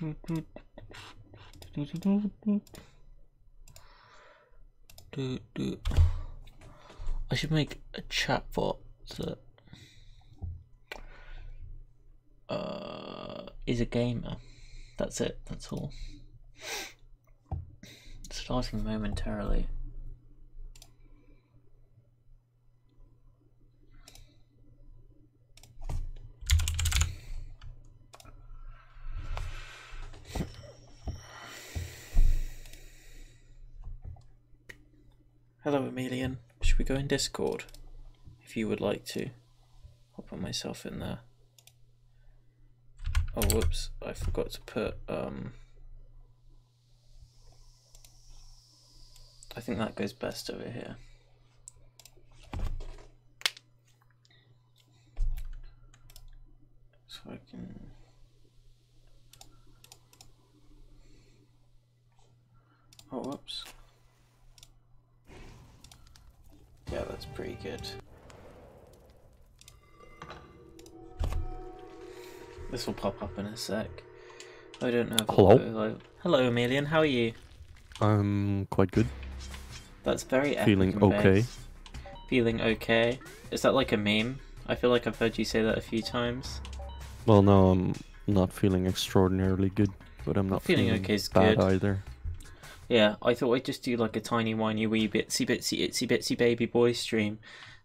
I should make a chatbot that is a gamer. That's it, that's all. Starting momentarily. Hello, Emilian. Should we go in Discord? If you would like to. I'll put myself in there. Oh, whoops. I forgot to put, I think that goes best over here. So I can... Oh, whoops. Yeah, that's pretty good. This will pop up in a sec. I don't know if Hello? Hello, Emilian, how are you? I'm quite good. That's very epic. Feeling okay. Feeling okay? Is that like a meme? I feel like I've heard you say that a few times. Well, no, I'm not feeling extraordinarily good, but I'm not feeling okay is bad good. either. Yeah, I thought I'd just do like a tiny whiny wee bitsy itsy baby boy stream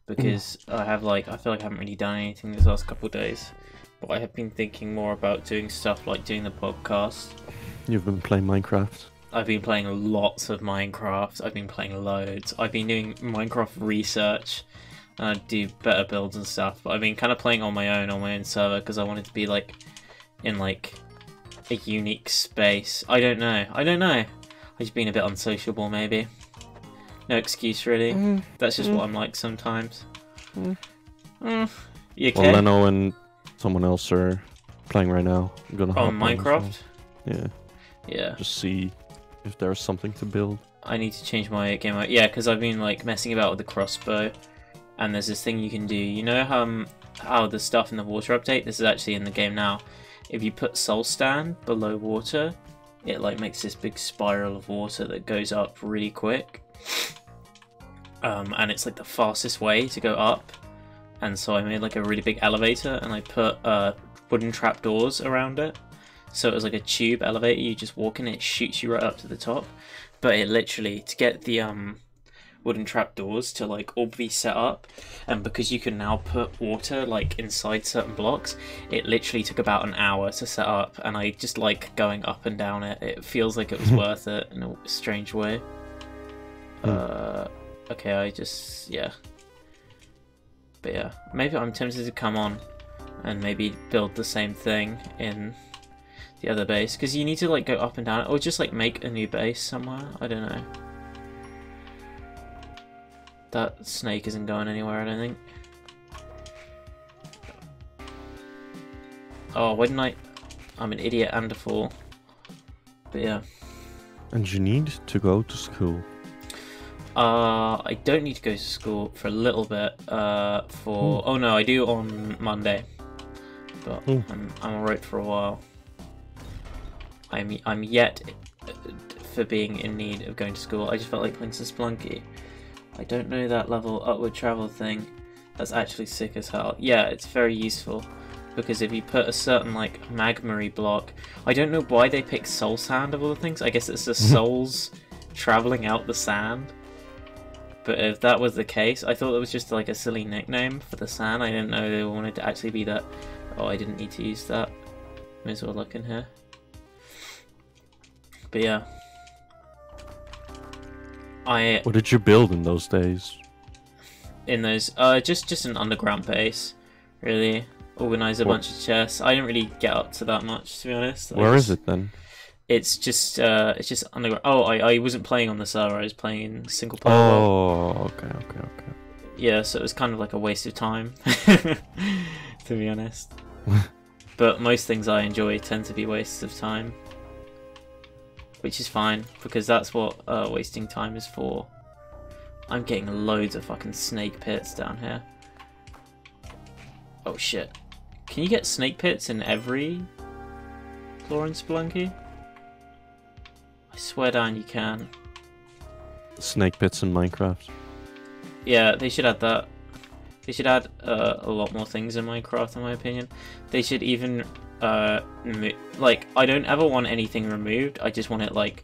because I feel like I haven't really done anything these last couple of days. But I have been thinking more about doing stuff like doing the podcast. You've been playing Minecraft? I've been playing lots of Minecraft. I've been playing loads. I've been doing Minecraft research. And I do better builds and stuff. But I've been kind of playing on my own server because I wanted to be like in like a unique space. I don't know. I've just been a bit unsociable maybe. No excuse really. That's just what I'm like sometimes. You okay? Well, Leno and someone else are playing right now. I'm gonna hop on Minecraft? Yeah. Yeah. Just see if there's something to build. I need to change my game mode. Yeah, because I've been like messing about with the crossbow. And there's this thing you can do. You know how the stuff in the water update, this is actually in the game now. If you put soul stand below water, it like makes this big spiral of water that goes up really quick. And it's like the fastest way to go up. And so I made like a really big elevator and I put wooden trapdoors around it. So it was like a tube elevator, you just walk in and it shoots you right up to the top. But it literally, to get the wooden trapdoors to like all be set up, and because you can now put water like inside certain blocks, it literally took about an hour to set up, and I just like going up and down it. It feels like it was worth it in a strange way. Okay, yeah. But yeah, maybe I'm tempted to come on and maybe build the same thing in the other base, because you need to like go up and down, or just like make a new base somewhere. I don't know. That snake isn't going anywhere, I don't think. Oh, why didn't I'm an idiot and a fool. But yeah. And you need to go to school. I don't need to go to school for a little bit. Oh no, I do on Monday. But I'm alright for a while. I'm yet for being in need of going to school. I just felt like playing some Splunky. I don't know that level upward travel thing. That's actually sick as hell. Yeah, it's very useful. Because if you put a certain like magmary block, I don't know why they picked soul sand of all the things. I guess it's the souls traveling out the sand. But if that was the case, I thought it was just like a silly nickname for the sand. I didn't know they wanted to actually be that. Oh, I didn't need to use that. May as well look in here. But yeah. What did you build in those days? In those, just an underground base, really. Organize a bunch of chests. I didn't really get up to that much, to be honest. Where is it then? It's just underground. Oh, I wasn't playing on the server. I was playing in single player. Oh, okay. Yeah, so it was kind of like a waste of time, to be honest. But most things I enjoy tend to be wastes of time. Which is fine, because that's what wasting time is for. I'm getting loads of fucking snake pits down here. Oh shit. Can you get snake pits in every explore in Spelunky? I swear down you can. Snake pits in Minecraft. Yeah, they should add that. They should add a lot more things in Minecraft, in my opinion. They should even like, I don't ever want anything removed. I just want it like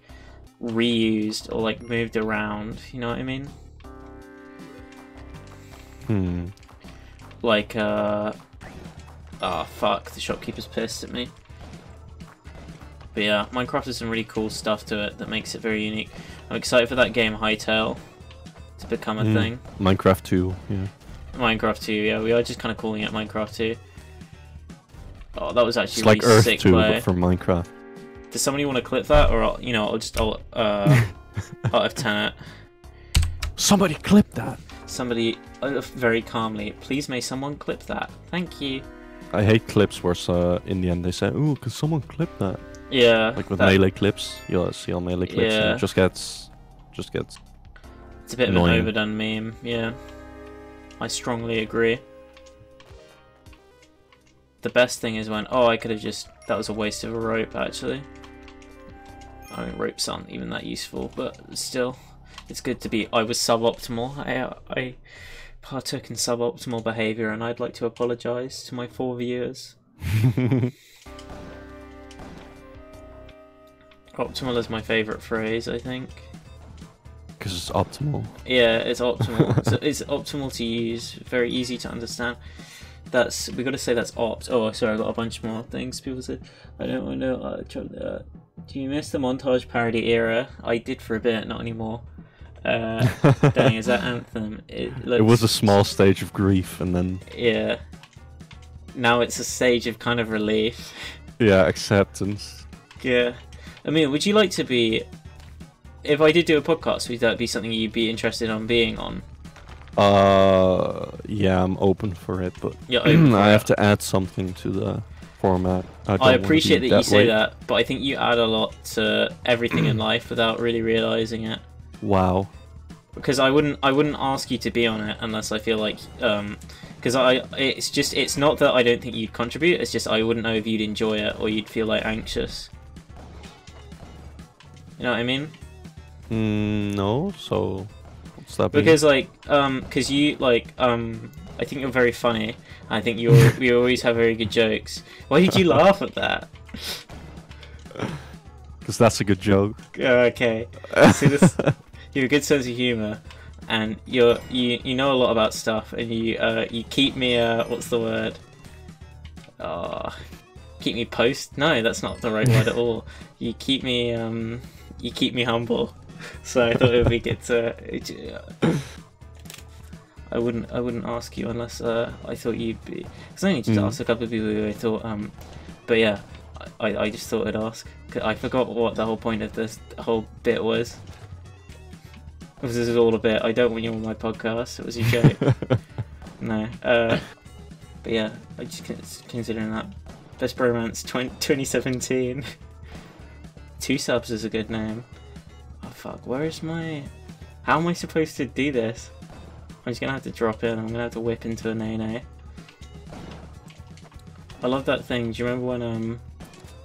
reused or like moved around. You know what I mean? Like oh fuck, the shopkeeper's pissed at me. But yeah, Minecraft has some really cool stuff to it that makes it very unique. I'm excited for that game Hytale to become a thing. Minecraft 2, yeah. Minecraft 2, yeah, we are just kind of calling it Minecraft 2. Oh, that was actually It's really like Earth sick 2, play. but for Minecraft. Does somebody want to clip that, or I'll F10 it. Somebody clip that. Somebody, very calmly, please may someone clip that. Thank you. I hate clips where in the end they say, "Ooh, can someone clip that?" Yeah. Like with melee clips, you'll see all melee clips, and it just gets. It's a bit annoying. of an overdone meme. Yeah. I strongly agree. The best thing is when, I could have just, that was a waste of a rope actually. I mean, ropes aren't even that useful, but still, it's good to be, I was suboptimal. I partook in suboptimal behaviour, and I'd like to apologise to my 4 viewers. Optimal is my favourite phrase, I think. Because it's optimal. Yeah, it's optimal. So it's optimal to use, very easy to understand. We got to say that's opt. Oh, sorry, I got a bunch more things. People said, I don't want to. Do you miss the montage parody era? I did for a bit, not anymore. Dang, is that Anthem? It was a small stage of grief, and then. Yeah. Now it's a stage of kind of relief. Yeah, acceptance. Yeah. I mean, would you like to be? If I did do a podcast, would that be something you'd be interested in being on? Yeah, I'm open for it, but I have to add something to the format. I appreciate that you say that, but I think you add a lot to everything in life without really realizing it. Wow. Because I wouldn't ask you to be on it unless I feel like because it's not that I don't think you'd contribute. It's just I wouldn't know if you'd enjoy it or you'd feel like anxious. You know what I mean? No. So. Because because you I think you're very funny. I think you always have very good jokes. Why did you laugh at that? Because that's a good joke. Okay. See this? You have a good sense of humor, and you know a lot about stuff, and you keep me what's the word? Keep me post? No, that's not the right word at all. You keep me humble. So I thought it would be good to. I wouldn't ask you unless I thought you'd be. Because I only just asked a couple of people who I thought. But yeah, I just thought I'd ask. I forgot what the whole point of this whole bit was. This is all a bit. I don't want you on my podcast. It was a joke. No. But yeah, I just considering that best bromance 2017. 2 subs is a good name. Oh fuck, where is my... How am I supposed to do this? I'm just gonna have to drop in, I'm gonna have to whip into a nay-nay. I love that thing, do you remember when,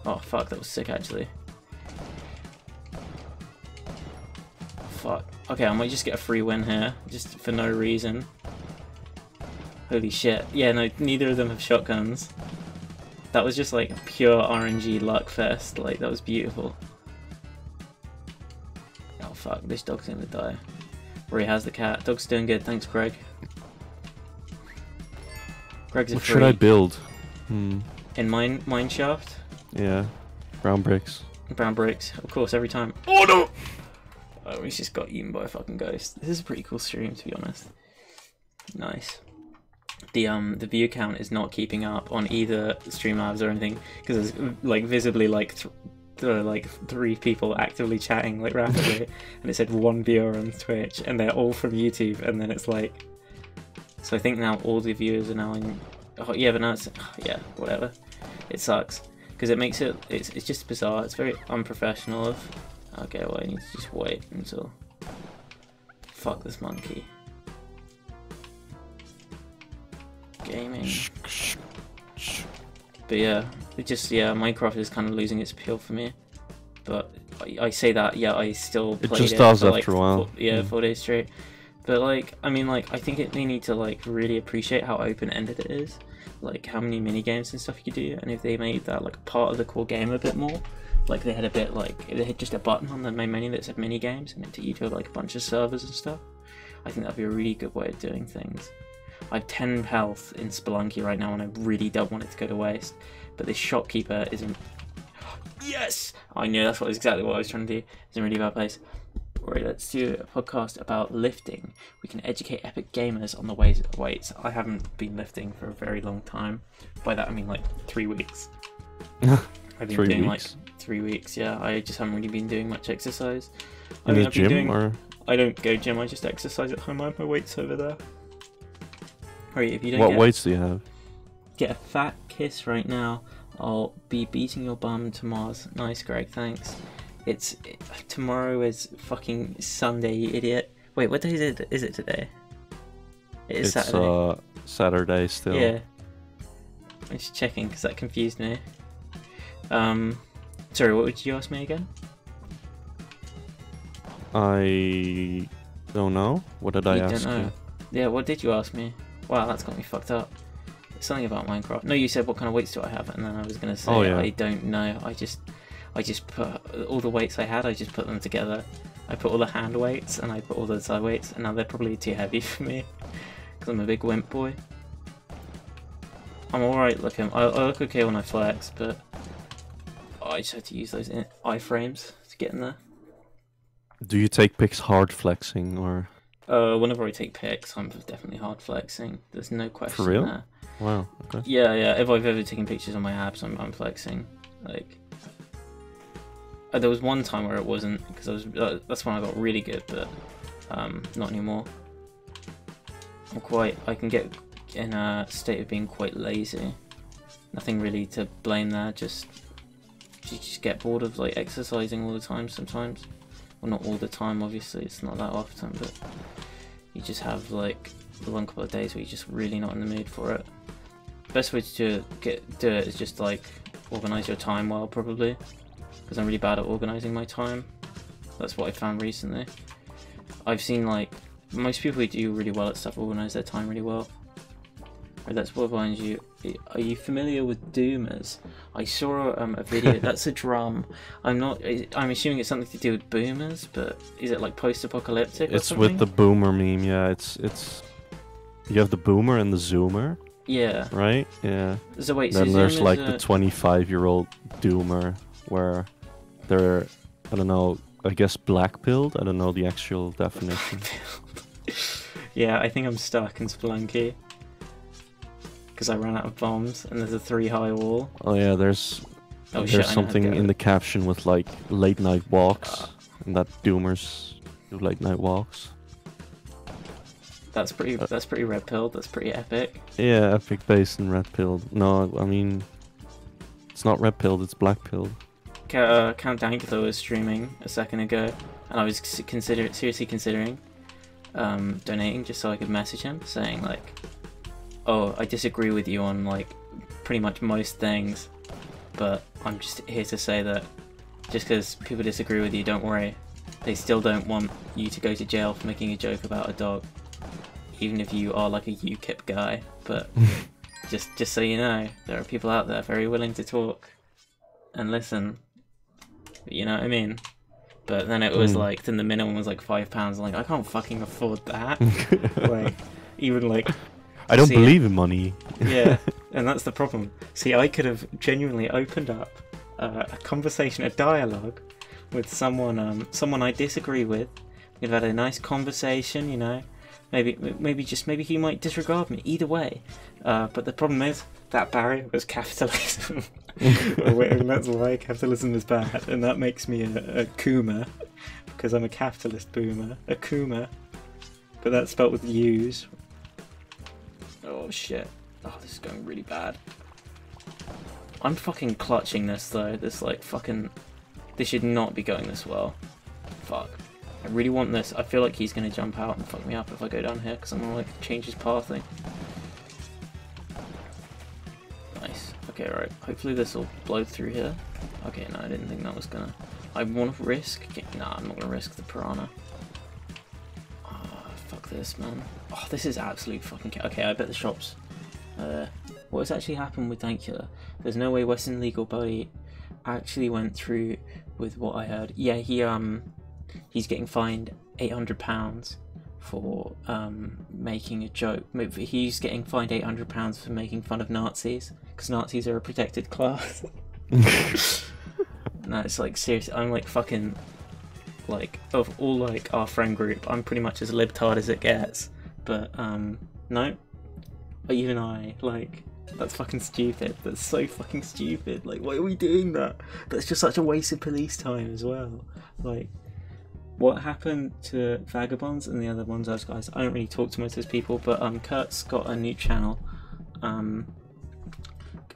Oh fuck, that was sick actually. Fuck. Okay, I might just get a free win here, just for no reason. Holy shit. Yeah, no, neither of them have shotguns. That was just like pure RNG luck fest, like that was beautiful. Oh fuck, this dog's gonna die. Where he has the cat. Dog's doing good, thanks Greg. Greg's a What free. should I build? In mine shaft? Yeah. Brown bricks. Brown bricks, of course, every time. Oh no! Oh, he's just got eaten by a fucking ghost. This is a pretty cool stream, to be honest. Nice. The view count is not keeping up on either Streamlabs or anything, because there's like visibly like 3 people actively chatting like rapidly, and it said 1 viewer on Twitch, and they're all from YouTube, and then it's like, so I think now all the viewers are now in. Oh yeah, but now it's yeah, whatever. It sucks because it makes it's just bizarre. It's very unprofessional. Okay, well I need to just wait until. Fuck this monkey. Gaming. But yeah, It just, yeah, Minecraft is kind of losing its appeal for me. But I say that, yeah, I still played it. It just does for, after a while. 4 days straight. But like, I mean, like, I think they need to like really appreciate how open-ended it is, like how many mini games and stuff you could do, and if they made that like part of the core game a bit more, like they had a bit like they had just a button on the main menu that said mini games, and it took you to like a bunch of servers and stuff. I think that'd be a really good way of doing things. I have 10 health in Spelunky right now, and I really don't want it to go to waste. But this shopkeeper isn't. Yes, I knew that's exactly what I was trying to do. It's in a really bad place. Right, let's do a podcast about lifting. We can educate epic gamers on the ways of weights. I haven't been lifting for a very long time. By that I mean like 3 weeks. I've been 3 doing weeks? like 3 weeks, yeah. I just haven't really been doing much exercise. In the gym or? I don't go gym, I just exercise at home. I have my weights over there. Right, if you don't What weights do you have? get a fat kiss right now, I'll be beating your bum to Mars. Nice, Greg, thanks. Tomorrow is fucking Sunday, you idiot. Wait, what day is it today? It's Saturday. Saturday still. Yeah. I'm just checking because that confused me. Sorry, what would you ask me again? I don't know. What did I ask you? Yeah, what did you ask me? Wow, that's got me fucked up. Something about Minecraft. No, you said what kind of weights do I have, and then I was gonna say I don't know. I just put all the weights I had. I just put them together. I put all the hand weights and I put all the side weights, and now they're probably too heavy for me because I'm a big wimp boy. I'm alright looking. I look okay when I flex, but I just had to use those iframes to get in there. Do you take pics hard flexing or? Whenever I take pics, I'm definitely hard flexing. There's no question. For real? There. Wow. Okay. Yeah. If I've ever taken pictures on my abs, I'm flexing. Like, there was one time where it wasn't because that's when I got really good, but not anymore. I can get in a state of being quite lazy. Nothing really to blame there. You just get bored of like exercising all the time sometimes. Well, not all the time, obviously, it's not that often, but you just have like the one couple of days where you're just really not in the mood for it. Best way to do it is just like organize your time well, probably, because I'm really bad at organizing my time. That's what I found recently. I've seen like most people who do really well at stuff organize their time really well. Right, that's what behind you. Are you familiar with Doomers? I saw a video. That's a drum. I'm assuming it's something to do with boomers, but is it like post-apocalyptic? It's with the boomer meme. Yeah, it's. You have the boomer and the zoomer. Yeah. Right. Yeah. So wait. Then so there's like the 25-year-old doomer, where they're, I don't know. I guess black-pilled. I don't know the actual definition. Yeah, I think I'm stuck in Spelunky. Because I ran out of bombs, and there's a 3-high wall. Oh yeah, there's something in the caption with like late night walks, and that doomers do late night walks. That's pretty red pilled. That's pretty epic. Yeah, epic based in red pilled. No, I mean, it's not red pilled. It's black pilled. Count Dankler was streaming a second ago, and I was seriously considering donating just so I could message him saying like, oh, I disagree with you on like pretty much most things, but I'm just here to say that just because people disagree with you, don't worry, they still don't want you to go to jail for making a joke about a dog, even if you are like a UKIP guy. But just so you know, there are people out there very willing to talk and listen. You know what I mean? But then it was like, then the minimum was like £5. Like, I can't fucking afford that. Like, even like. I don't believe in money. Yeah, and that's the problem. See, I could have genuinely opened up a conversation, a dialogue with someone I disagree with. We could have had a nice conversation, you know. Maybe he might disregard me. Either way, but the problem is that barrier was capitalism. And that's why capitalism is bad, and that makes me a Kuma, because I'm a capitalist boomer. A Kuma, but that's spelt with U's. Oh shit. Oh, this is going really bad. I'm fucking clutching this though. This should not be going this well. Fuck. I really want this. I feel like he's gonna jump out and fuck me up if I go down here, because I'm gonna like change his pathing. Nice. Okay, right. Hopefully this will blow through here. Okay, no, I didn't think that was gonna... I want to risk... Nah, I'm not gonna risk the piranha. Oh, fuck this, man. Oh, this is absolute fucking... Okay, I bet the shops... what has actually happened with Dankula? There's no way Western legal body actually went through with what I heard. Yeah, he's getting fined £800 for making a joke. He's getting fined £800 for making fun of Nazis, because Nazis are a protected class. No, it's like, seriously, I'm like fucking, like, of all like our friend group, I'm pretty much as libtard as it gets. But no, even I, like, that's fucking stupid. That's so fucking stupid. Like, why are we doing that? That's just such a waste of police time as well. Like, what happened to Vagabonds and the other Monzos guys? I don't really talk to most of those people, but Kurt's got a new channel. I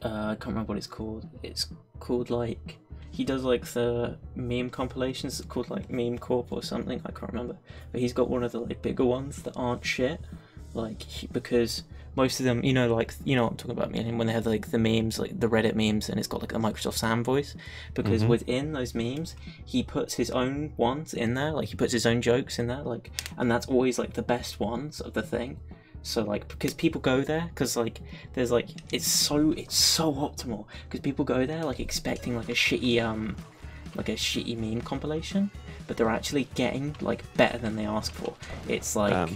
can't remember what it's called. It's called, like, he does like the meme compilations. It's called like Meme Corp or something. I can't remember. But he's got one of the like bigger ones that aren't shit. Like, because most of them, you know, like, you know what I'm talking about, man, when they have like the memes, like the Reddit memes, and it's got like a Microsoft Sam voice, because within those memes he puts his own ones in there, like he puts his own jokes in there, like, and that's always like the best ones of the thing. So like, because people go there, because like there's like, it's so optimal, because people go there like expecting like a shitty meme compilation, but they're actually getting like better than they ask for. It's like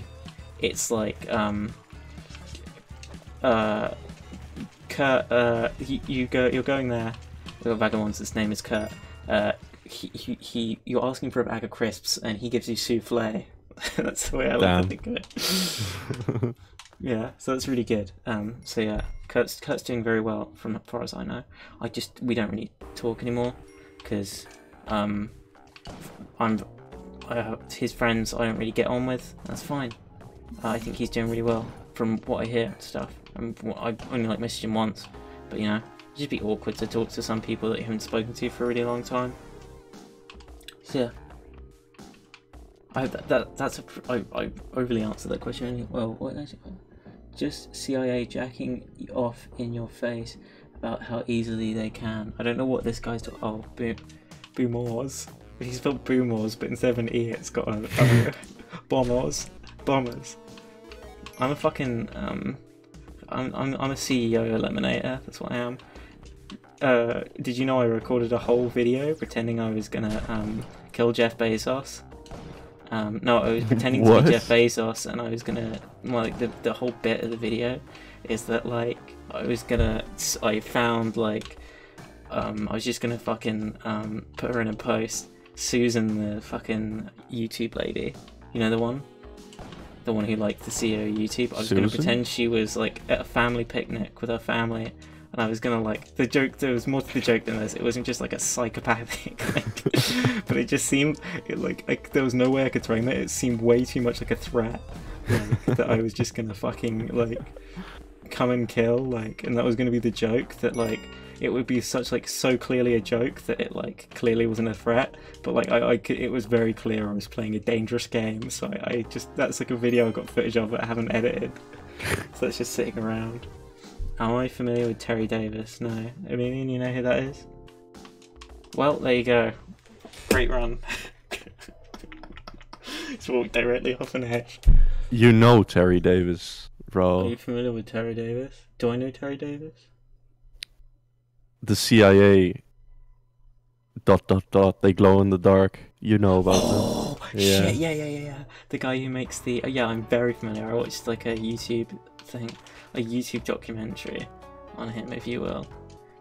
Kurt, you're going there with a Vagabonds, his name is Kurt. You're asking for a bag of crisps and he gives you souffle. That's the way I like to think of it. Yeah, so that's really good. So yeah, Kurt's doing very well from as far as I know. We don't really talk anymore because his friends I don't really get on with. That's fine. I think he's doing really well from what I hear and stuff. I only like messaged him once, but you know, it'd just be awkward to talk to some people that you haven't spoken to for a really long time. So yeah. I overly answered that question. Well, what is it? Just CIA jacking off in your face about how easily they can. I don't know what this guy's talking. Oh, boomers. He spelled boomers, but instead of an E, it's got a bombers. I'm a fucking I'm a CEO eliminator. That's what I am. Did you know I recorded a whole video pretending I was gonna kill Jeff Bezos? No, I was pretending to be Jeff Bezos, and I was gonna, like, the whole bit of the video is that, like, I found, like, I was just gonna fucking put her in a post. Susan, the fucking YouTube lady, you know, the one who liked the CEO of YouTube. I was gonna pretend she was like at a family picnic with her family, and I was gonna, like, the joke, there was more to the joke than this. It wasn't just like a psychopathic like, but it just seemed like there was no way I could frame it. It seemed way too much like a threat, like, that I was just gonna fucking, like, come and kill, like, and that was gonna be the joke, that, like, it would be such, like, so clearly a joke that it, like, clearly wasn't a threat, but, like, it was very clear I was playing a dangerous game. So I just, that's like a video I got footage of that I haven't edited, so it's just sitting around. Am I familiar with Terry Davis? No. I mean, you know who that is? Well, there you go. Great run. Just walked directly off an edge. You know Terry Davis, bro. Are you familiar with Terry Davis? Do I know Terry Davis? The CIA... ... they glow in the dark. You know about them. Oh, shit, yeah. The guy who makes the... yeah, I'm very familiar. I watched, like, a YouTube thing. A YouTube documentary on him, if you will.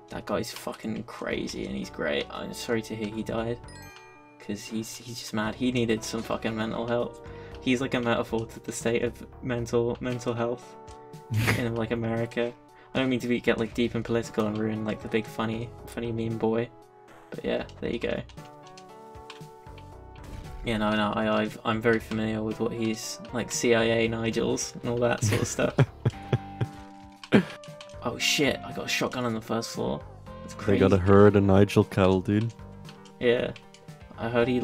That guy's fucking crazy and he's great. I'm sorry to hear he died, because he's just mad. He needed some fucking mental health. He's like a metaphor to the state of mental health in, like, America. I don't mean to get, like, deep and political and ruin, like, the big funny meme boy, but yeah, there you go. Yeah, no, I'm very familiar with what he's, like, CIA Nigels and all that sort of stuff. Oh shit, I got a shotgun on the first floor. That's crazy. They got a herd of Nigel cattle, dude. Yeah. I heard he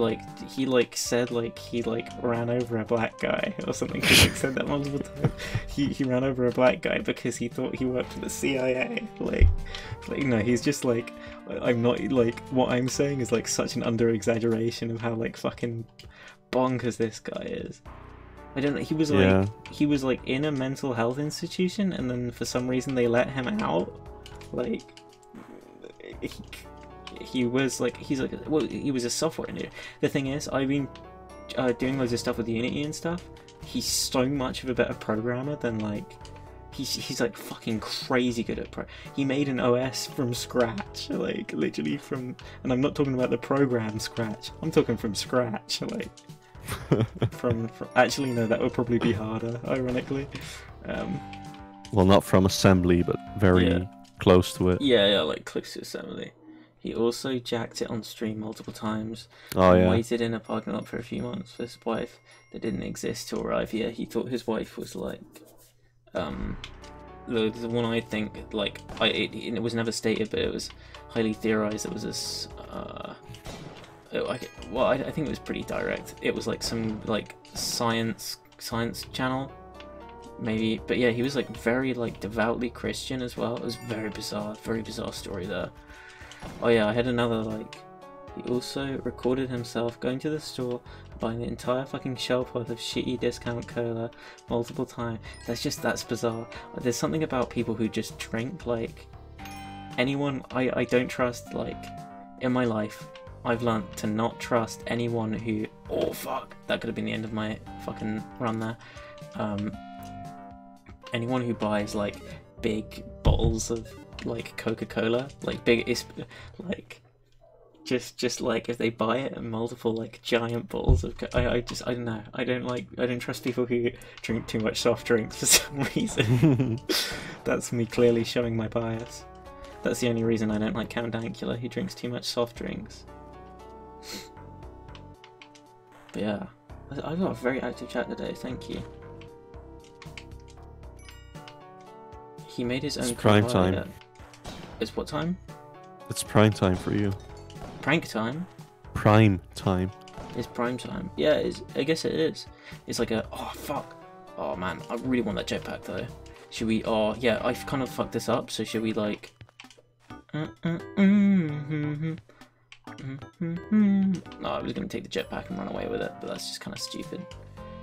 said he ran over a black guy or something. He said that multiple times. He ran over a black guy because he thought he worked for the CIA. No, he's just I'm not what I'm saying is such an under exaggeration of how fucking bonkers this guy is. I don't know. He was he was in a mental health institution, and then for some reason they let him out. He was he was a software engineer. The thing is, I've been doing loads of stuff with Unity and stuff. He's so much of a better programmer than he's fucking crazy good at he made an OS from scratch, literally from, and I'm not talking about the program scratch, I'm talking from scratch, from actually no, that would probably be harder, ironically. Well, not from assembly, but very close to it. Yeah, close to assembly. He also jacked it on stream multiple times. Oh yeah. Waited in a parking lot for a few months for his wife that didn't exist to arrive. Yeah, he thought his wife was the one I think it was never stated, but it was highly theorized. It was this. I think it was pretty direct. It was some science channel, maybe. But yeah, he was very devoutly Christian as well. It was very bizarre story there. Oh yeah, I had another he also recorded himself going to the store, buying the entire fucking shelf worth of shitty discount cola multiple times. That's bizarre. There's something about people who just drink, anyone I don't trust, in my life, I've learned to not trust anyone who, oh fuck, that could have been the end of my fucking run there. Anyone who buys big bottles of Coca-Cola, big is just if they buy it in multiple giant bottles of I don't know, I don't trust people who drink too much soft drinks for some reason. That's me clearly showing my bias. That's the only reason I don't like Count Dankula. He drinks too much soft drinks. But yeah, I've got a very active chat today, thank you. He made his own. It's prime time. It's what time? It's prime time for you. Prank time? Prime time. It's prime time. Yeah, I guess it is. It's oh fuck. Oh man, I really want that jetpack though. Should we, oh yeah, I've kind of fucked this up, so should we No, I was going to take the jetpack and run away with it, but that's just kind of stupid.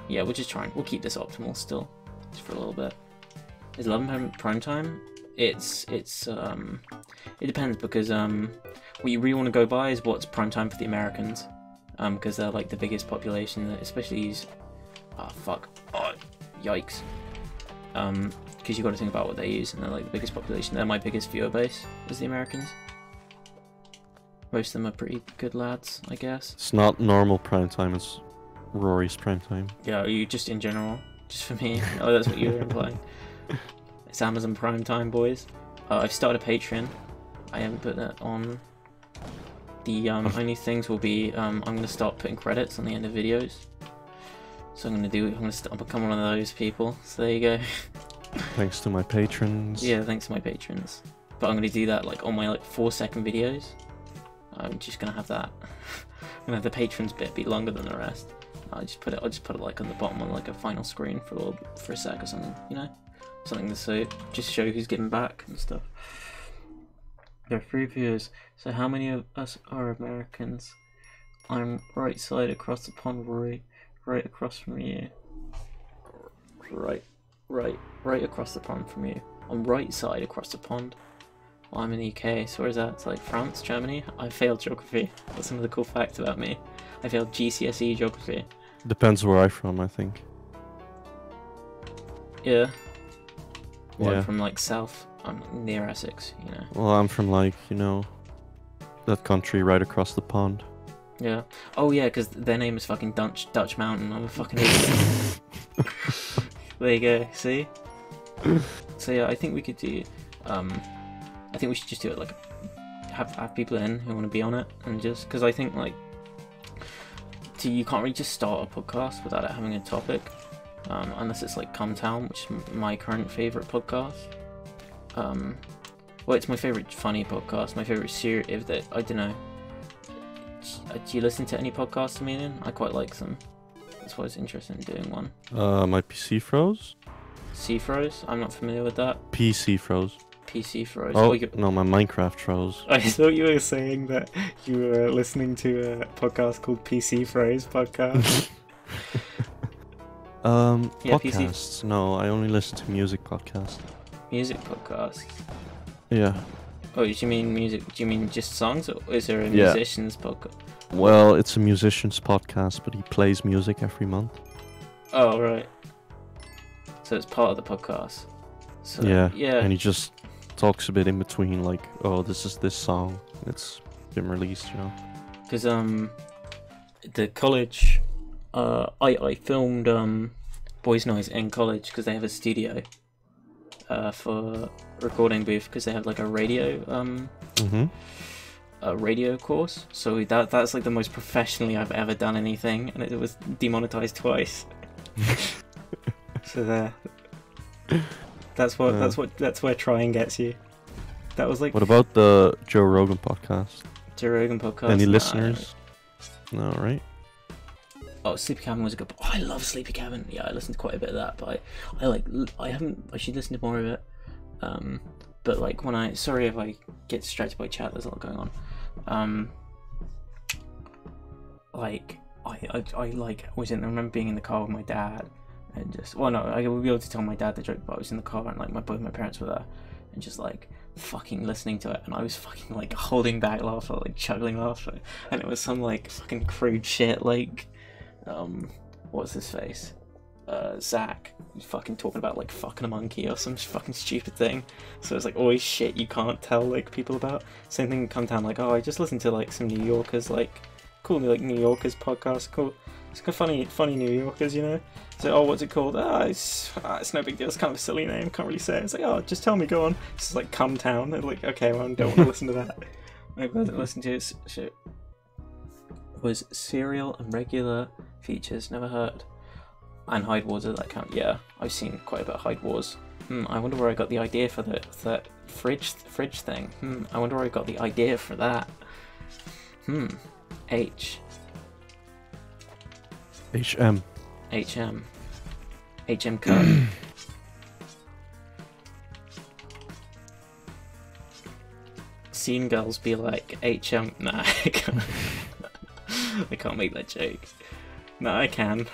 Yeah, we'll keep this optimal still, just for a little bit. Is 11 PM prime time? It depends, because what you really want to go by is what's prime time for the Americans, because they're the biggest population, especially these. Oh fuck! Oh, yikes! Because you got to think about what they use, and they're the biggest population. They're my biggest viewer base, is the Americans. Most of them are pretty good lads, I guess. It's not normal prime time, it's Rory's prime time. Yeah, are you just in general? Just for me? Oh, that's what you were implying. It's Amazon Prime Time, boys. I've started a Patreon. I haven't put that on. The only things will be I'm going to start putting credits on the end of videos. So I'll become one of those people. So there you go. Thanks to my patrons. Yeah, thanks to my patrons. But I'm going to do that on my 4-second videos. I'm just going to have that. I'm going to have the patrons bit be longer than the rest. I'll just put it on the bottom on a final screen for a sec or something, you know? Something to just show who's getting back and stuff. There are 3 viewers, so how many of us are Americans? I'm right side across the pond, Rory. Right across from you. Right across the pond from you. I'm right side across the pond. Well, I'm in the UK, so where's that? It's France, Germany? I failed geography. That's another cool fact about me. I failed GCSE geography. Depends where I'm from, I think. Yeah. Well, yeah. I'm from south. I'm near Essex, you know. Well, I'm from that country right across the pond. Yeah. Oh yeah, because their name is fucking Dutch Mountain. I'm a fucking idiot. There you go. See. So yeah, I think we could do. I think we should just do it have people in who want to be on it, and just because I think you can't really just start a podcast without it having a topic. Unless it's Come Town, which is my current favourite podcast. Well, it's my favourite funny podcast, my favourite series, I don't know. Do you listen to any podcasts, Amelia? I quite like them. That's why I was interested in doing one. My PC froze. C-Froze? I'm not familiar with that. PC froze. PC froze. Oh, no, my Minecraft froze. I thought you were saying that you were listening to a podcast called PC Froze Podcast. Yeah, PC. podcasts. No, I only listen to music podcasts. Music podcasts? Yeah. Oh, do you mean music? Do you mean just songs, or is there a musician's podcast? Well, it's a musician's podcast, but he plays music every month. Oh, right. So it's part of the podcast. So, yeah. Yeah. And he just talks a bit in between, like, oh, this is this song. It's been released, you know. Because the college, I filmed Boys Noise in college because they have a studio for recording booth, because they have like a radio a radio course. So that's like the most professionally I've ever done anything, and it was demonetized twice. So there. That's where trying gets you. That was like. What about the Joe Rogan podcast? Joe Rogan podcast. Any listeners? No, right? Oh, Sleepy Cabin was a good. Oh, I love Sleepy Cabin. Yeah, I listened to quite a bit of that, but I should listen to more of it. But like sorry if I get distracted by chat. There's a lot going on. Like I remember being in the car with my dad. And just, well, no, I would be able to tell my dad the joke, but I was in the car and like both my parents were there, and just like fucking listening to it, and I was fucking like holding back laughter, like chuckling laughter, and it was some like fucking crude shit, like what's his face, Zach, fucking talking about like fucking a monkey or some fucking stupid thing. So it's like always shit you can't tell like people about. Same thing come down like, oh, I just listened to like some New Yorkers, like cool like New Yorkers podcast, cool. It's kind of funny New Yorkers, you know. So, oh, what's it called? It's no big deal. It's kind of a silly name. Can't really say it. It's like, oh, just tell me. Go on. It's like Come Town. They're like, okay, well, I don't want to listen to that. I wasn't listening to it. Shit. Was serial and regular features. Never heard. And Hyde Wars, does that count? Yeah, I've seen quite a bit of Hyde Wars. I wonder where I got the idea for that fridge thing. I wonder where I got the idea for that. HM cut. Seen girls be like HM. Nah, I can't. I can't make that joke. Nah, I can.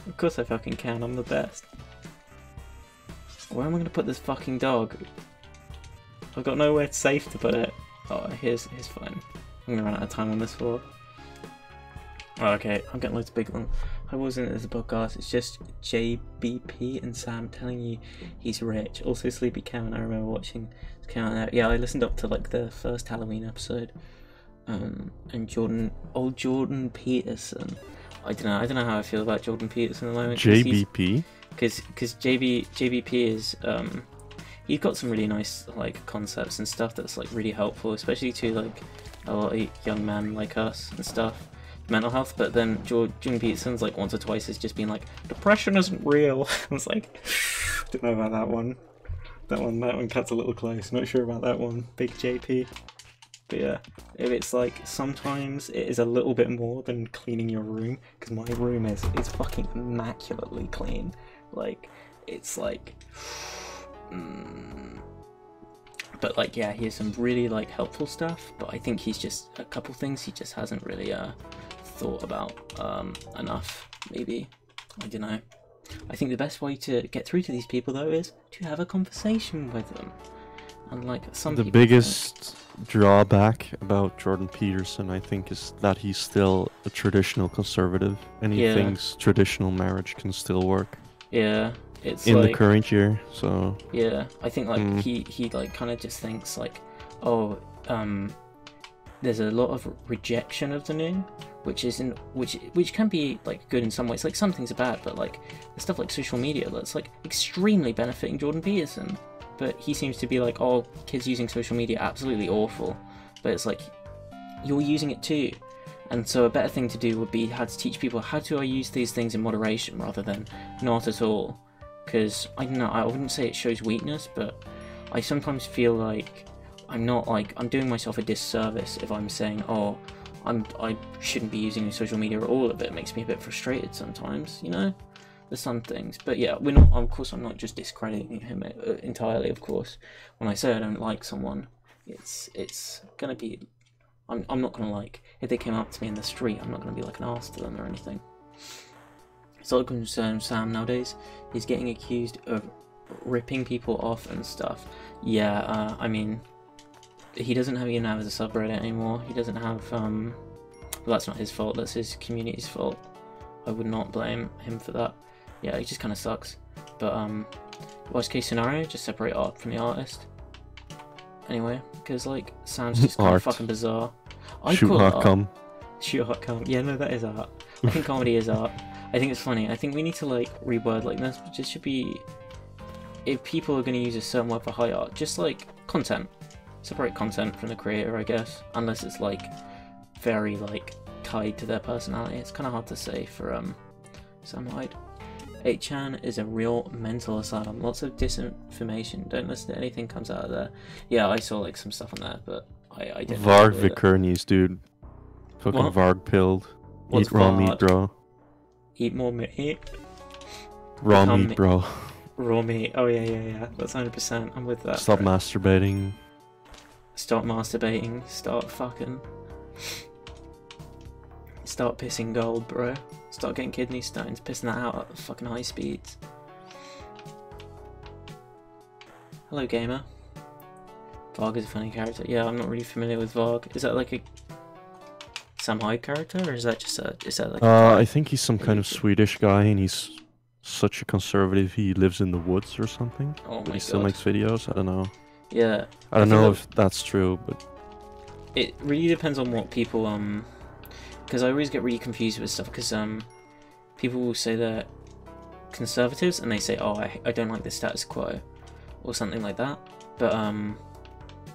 Of course I fucking can. I'm the best. Where am I gonna put this fucking dog? I've got nowhere safe to put it. Oh, here's fine. I'm gonna run out of time on this floor. Oh, okay, I'm getting loads of big ones. I wasn't as a podcast, it's just JBP and Sam telling you he's rich. Also Sleepy Cabin, I remember watching yeah, I listened up to like the first Halloween episode. And Jordan Peterson. I don't know how I feel about Jordan Peterson at the moment. JBP? Because JBP is he's got some really nice like concepts and stuff that's like really helpful, especially to like a lot of young men like us and stuff. Mental health, but then Jordan Peterson's like once or twice has just been like, depression isn't real. I was like, don't know about that one. That one cuts a little close. Not sure about that one. Big JP. But yeah, if it's like sometimes it is a little bit more than cleaning your room, because my room is fucking immaculately clean. Like it's like, but like yeah, here's some really like helpful stuff. But I think he's just a couple things he just hasn't really thought about enough. Maybe, I don't know. I think the best way to get through to these people though is to have a conversation with them. And like some the people biggest drawback about Jordan Peterson, I think, is that he's still a traditional conservative, and he thinks traditional marriage can still work. Yeah, it's in like, the current year. So yeah, I think like he like kind of just thinks like, oh, there's a lot of rejection of the new, which can be like good in some ways. Like some things are bad, but like the stuff like social media that's like extremely benefiting Jordan Peterson. But he seems to be like, oh, kids using social media, absolutely awful. But it's like, you're using it too. And so a better thing to do would be how to teach people how do I use these things in moderation rather than not at all. Because, I don't know, I wouldn't say it shows weakness, but I sometimes feel like I'm doing myself a disservice if I'm saying, oh, I shouldn't be using social media at all. It makes me a bit frustrated sometimes, you know. There's some things, but yeah, we're not. Of course, I'm not just discrediting him entirely. Of course, when I say I don't like someone, it's gonna be. I'm not gonna like if they came up to me in the street. I'm not gonna be like an arse to them or anything. So it concerns Sam nowadays. He's getting accused of ripping people off and stuff. Yeah, I mean, he doesn't even have a subreddit anymore. He doesn't have. Well, that's not his fault. That's his community's fault. I would not blame him for that. Yeah, he just kind of sucks. But worst case scenario, just separate art from the artist. Anyway, because like Sam's just kind of fucking bizarre. Shoot art come. Shoot art come. Yeah, no, that is art. I think comedy is art. I think it's funny. I think we need to like reword like this. Just should be, if people are going to use a certain word for high art, just like content. Separate content from the creator, I guess. Unless it's like very like tied to their personality. It's kind of hard to say for Sam Hyde. 8chan is a real mental asylum. Lots of disinformation. Don't listen to anything comes out of there. Yeah, I saw like some stuff on there, but I didn't. Varg Vikernes, dude. Fucking What? Varg pilled. What's Eat raw Varg? meat, bro. Eat more meat. Raw Become meat, bro. Raw meat. Oh yeah. That's 100%. I'm with that. Stop bro. masturbating. Start masturbating. Start fucking. Start pissing gold, bro. Start getting kidney stones, pissing that out at fucking high speeds. Hello, gamer. Varg is a funny character. Yeah, I'm not really familiar with Varg. Is that like a Sam Hyde character, or is that just a? Is that like? I think he's some kind of Swedish guy, and he's such a conservative. He lives in the woods or something. Oh But my he still god. makes videos. I don't know. Yeah. I don't feel know like if that's true, but it really depends on what people because I always get really confused with stuff because people will say they're conservatives and they say, oh, I don't like the status quo or something like that, but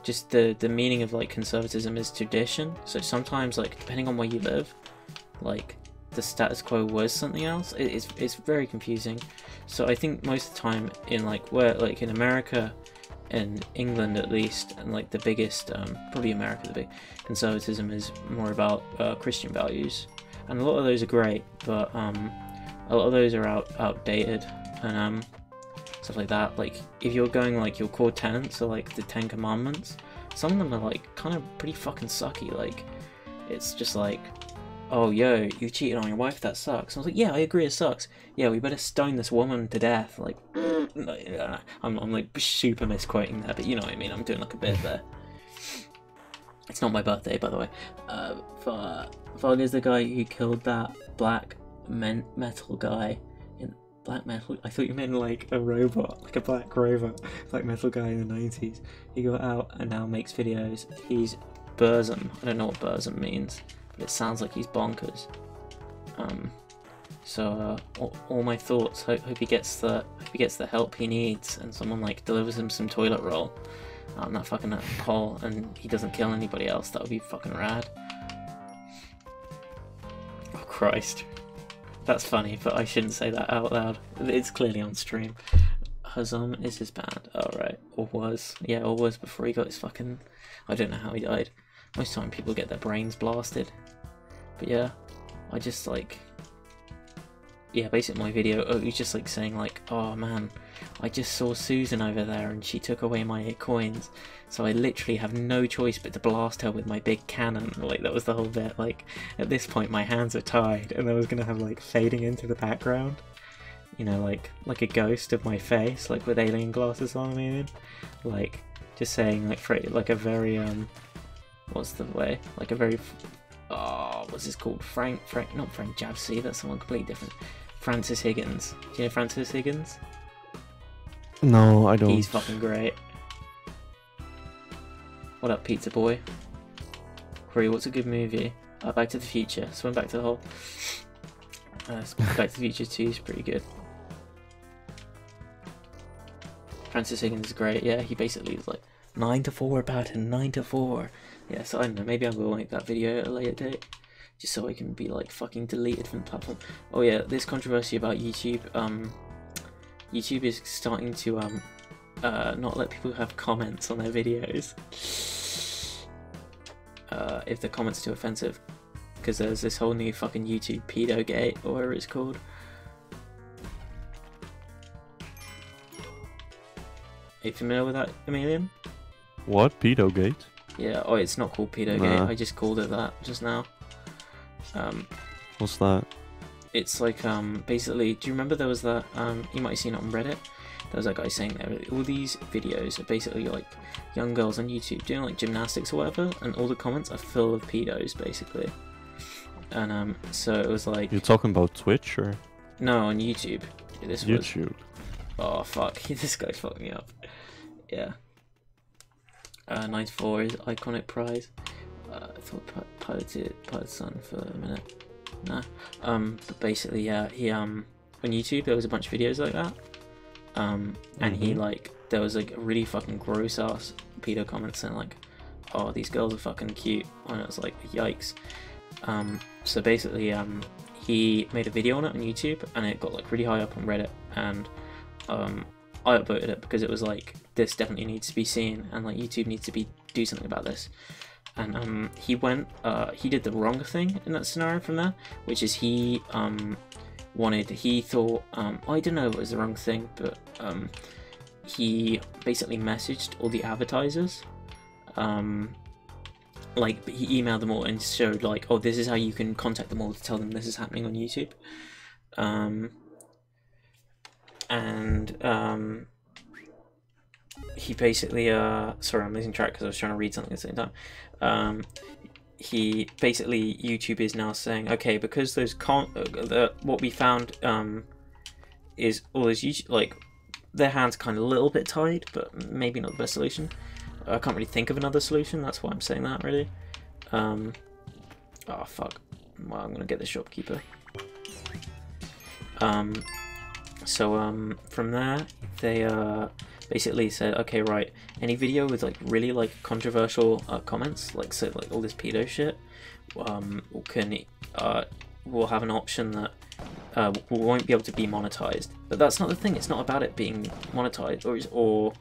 just the meaning of like conservatism is tradition. So sometimes like depending on where you live, like the status quo was something else. It's very confusing. So I think most of the time in like where like in America, in England at least, and like the biggest probably America, the big conservatism is more about Christian values, and a lot of those are great, but a lot of those are outdated and stuff like that. Like if you're going like your core tenets are like the 10 commandments, some of them are like kind of pretty fucking sucky. Like it's just like, oh yo, you cheated on your wife, that sucks. I was like, yeah, I agree, it sucks. Yeah, we better stone this woman to death. Like I'm like super misquoting there, but you know what I mean. I'm doing like a bit there. It's not my birthday, by the way. Varg is the guy who killed that black metal guy in black metal. I thought you meant like a robot, like a black robot, black metal guy in the 90s. He got out and now makes videos. He's Burzum. I don't know what Burzum means, but it sounds like he's bonkers. So all my thoughts. Hope he gets the help he needs, and someone like delivers him some toilet roll out in that fucking hole, and he doesn't kill anybody else. That would be fucking rad. Oh Christ, that's funny, but I shouldn't say that out loud. It's clearly on stream. Hazum is his band. Oh right, or was. Yeah, or was before he got his fucking. I don't know how he died. Most time people get their brains blasted. But yeah, I just like. Yeah, basically my video, it was just like saying like, oh man, I just saw Susan over there and she took away my 8 coins, so I literally have no choice but to blast her with my big cannon. Like that was the whole bit. Like at this point my hands are tied and I was gonna have like fading into the background, you know, like a ghost of my face, like with alien glasses on. I mean, like just saying like for like a very what's the way, like a very what's this called? Not Frank Javsey, that's someone completely different. Francis Higgins. Do you know Francis Higgins? no, I don't. He's fucking great. What up, Pizza Boy? Corey, what's a good movie? Back to the Future. Swim Back to the Hole. Back to the Future 2 is pretty good. Francis Higgins is great. Yeah, he basically is like 9 to 4 pattern, 9 to 4. Yeah, so I don't know, maybe I will make that video at a later date, just so I can be like fucking deleted from the platform. Oh yeah, this controversy about YouTube. YouTube is starting to not let people have comments on their videos if the comment's too offensive. because there's this whole new fucking YouTube pedo gate or whatever it's called. Are you familiar with that, Emilian? What? Pedogate? Yeah, oh, it's not called Pedogate. Nah. I just called it that just now. What's that? It's like, basically, do you remember there was that, you might have seen it on Reddit? There was that guy saying that all these videos are basically like young girls on YouTube doing like gymnastics or whatever, and all the comments are full of pedos, basically. And, so it was like... You're talking about Twitch, or? No, on YouTube. This was... YouTube. Oh, fuck. This guy fucked me up. Yeah. 94 is iconic prize. I thought Paetreon for a minute. Nah. But basically, yeah, he, on YouTube, there was a bunch of videos like that. And he, like, there was, like, a really fucking gross-ass pedo comments saying, like, oh, these girls are fucking cute. And it was like, yikes. So basically, he made a video on it on YouTube, and it got, like, really high up on Reddit, and, I upvoted it because it was like, this definitely needs to be seen, and like YouTube needs to do something about this. And he did the wrong thing in that scenario from there, which is he thought, I don't know if it was the wrong thing, but he basically messaged all the advertisers, like he emailed them all and showed like, oh, this is how you can contact them all to tell them this is happening on YouTube. He basically, sorry, I'm losing track because I was trying to read something at the same time. He basically, YouTube is now saying, okay, because those what we found is all those YouTube, like, their hands kind of a little bit tied, but maybe not the best solution. I can't really think of another solution, that's why I'm saying that, really. Oh, fuck. Well, I'm gonna get the shopkeeper. So from there, they basically said, okay, right, any video with like really like controversial comments, like so like all this pedo shit, will have an option that won't be able to be monetized. But that's not the thing. It's not about it being monetized, or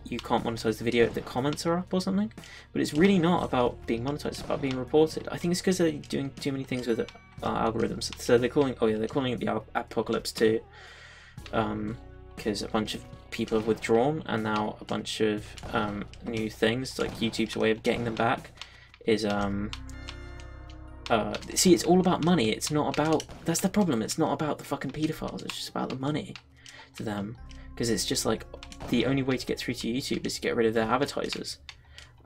you can't monetize the video if the comments are up or something. But it's really not about being monetized. It's about being reported. I think it's because they're doing too many things with algorithms. So they're calling, they're calling it the apocalypse too, because a bunch of people have withdrawn, and now a bunch of new things, like YouTube's way of getting them back is see, it's all about money. It's not about, that's the problem, it's not about the fucking pedophiles, it's just about the money to them, because it's just like the only way to get through to YouTube is to get rid of their advertisers.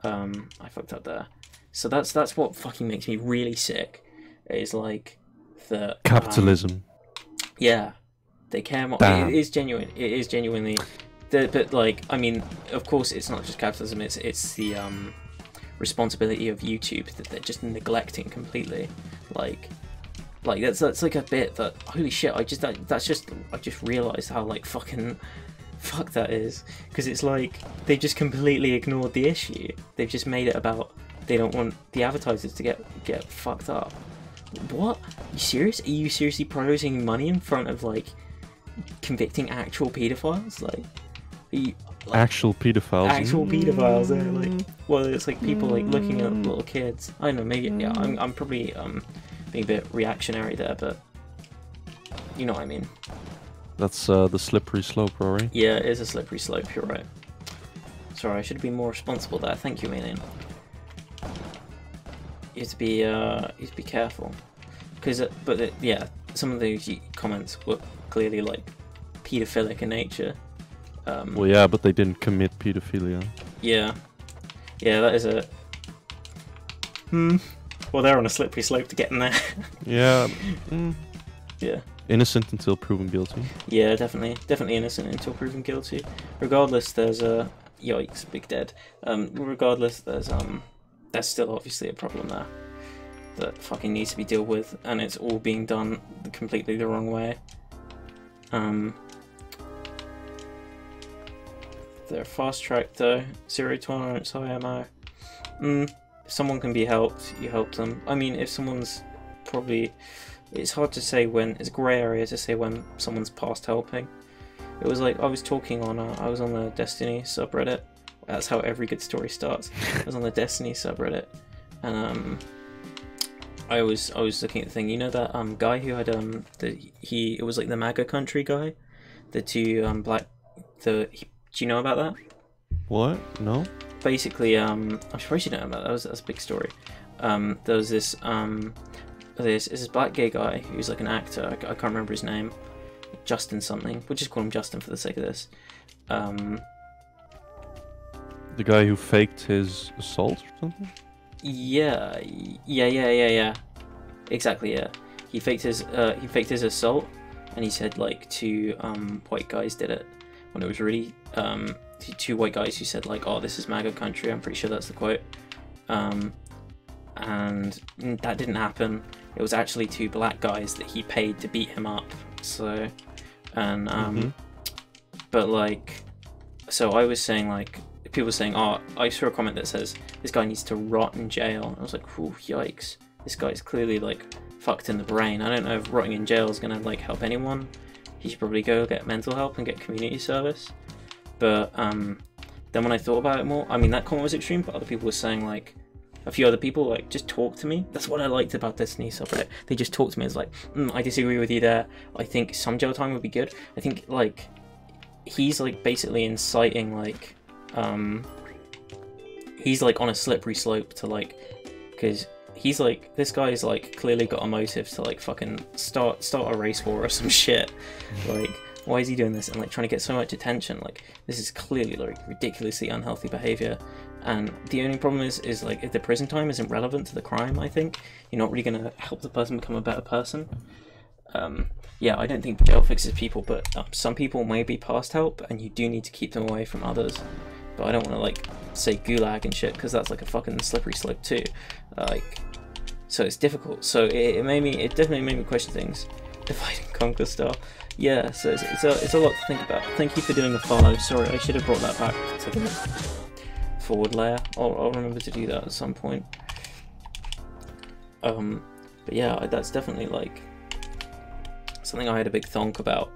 I fucked up there. So that's what fucking makes me really sick, is like the capitalism. Yeah, they care more. It is genuine. It is genuinely. But like, I mean, of course, it's not just capitalism. It's the responsibility of YouTube that they're just neglecting completely. Like that's like a bit that, holy shit! I just realized how like fucking fuck that is, because it's like they just completely ignored the issue. They've just made it about they don't want the advertisers to get fucked up. What? Are you serious? Are you seriously prioritizing money in front of like convicting actual pedophiles? Like, actual pedophiles? Actual pedophiles. They're like, well, it's like people like looking at little kids. I don't know. Maybe yeah. I'm probably being a bit reactionary there, but you know what I mean. That's the slippery slope, Rory. Yeah, it is a slippery slope. You're right. Sorry, I should have been more responsible there. Thank you, Alien. You have to be careful, because yeah, some of those comments were clearly like pedophilic in nature. Well, yeah, but they didn't commit pedophilia. Yeah, that is a. Well, they're on a slippery slope to getting there. Yeah. Yeah. Innocent until proven guilty. Yeah, definitely innocent until proven guilty. Regardless, there's a yikes, big dead. Regardless, there's still obviously a problem there that fucking needs to be dealt with, and it's all being done completely the wrong way. They're fast tracked though. 0 tolerance, high MO. If someone can be helped, you help them. I mean, if someone's probably, it's hard to say when, it's a grey area to say when someone's past helping. It was like, I was talking on, I was on the Destiny subreddit. That's how every good story starts. I was on the Destiny subreddit, and I was looking at the thing. You know that guy who had it was like the MAGA country guy, the two black do you know about that? What? No. Basically, I'm surprised you don't know about that. That's a big story. There was this this black gay guy who's like an actor. I can't remember his name. Justin something. We'll just call him Justin for the sake of this. The guy who faked his assault or something? Yeah. Exactly, yeah. He faked his assault, and he said like two white guys did it when it was really two white guys who said like, oh, this is MAGA country. I'm pretty sure that's the quote. And that didn't happen. It was actually two black guys that he paid to beat him up. So, and but like, so I was saying like, people were saying, oh, I saw a comment that says this guy needs to rot in jail. And I was like, oh, yikes, this guy's clearly like fucked in the brain. I don't know if rotting in jail is gonna like help anyone. He should probably go get mental help and get community service. But then when I thought about it more, I mean, that comment was extreme, but other people were saying like, a few other people like, just talk to me. That's what I liked about Destiny subreddit. They just talked to me. It's like, I disagree with you there. I think some jail time would be good. I think like he's like basically inciting like he's like on a slippery slope to like, because he's like, this guy's like clearly got a motive to like fucking start a race war or some shit. Like, why is he doing this and like trying to get so much attention? Like, this is clearly like ridiculously unhealthy behavior. And the only problem is like, if the prison time isn't relevant to the crime, I think you're not really gonna help the person become a better person. Yeah, I don't think jail fixes people, but some people may be past help, and you do need to keep them away from others. But I don't want to like say gulag and shit, because that's like a fucking slippery slope too. Like, so it's difficult. So it definitely made me question things. Divide and conquer style. Yeah, so it's a lot to think about. Thank you for doing a follow. Sorry, I should have brought that back to the forward layer. I'll remember to do that at some point. But yeah, that's definitely like something I had a big thonk about,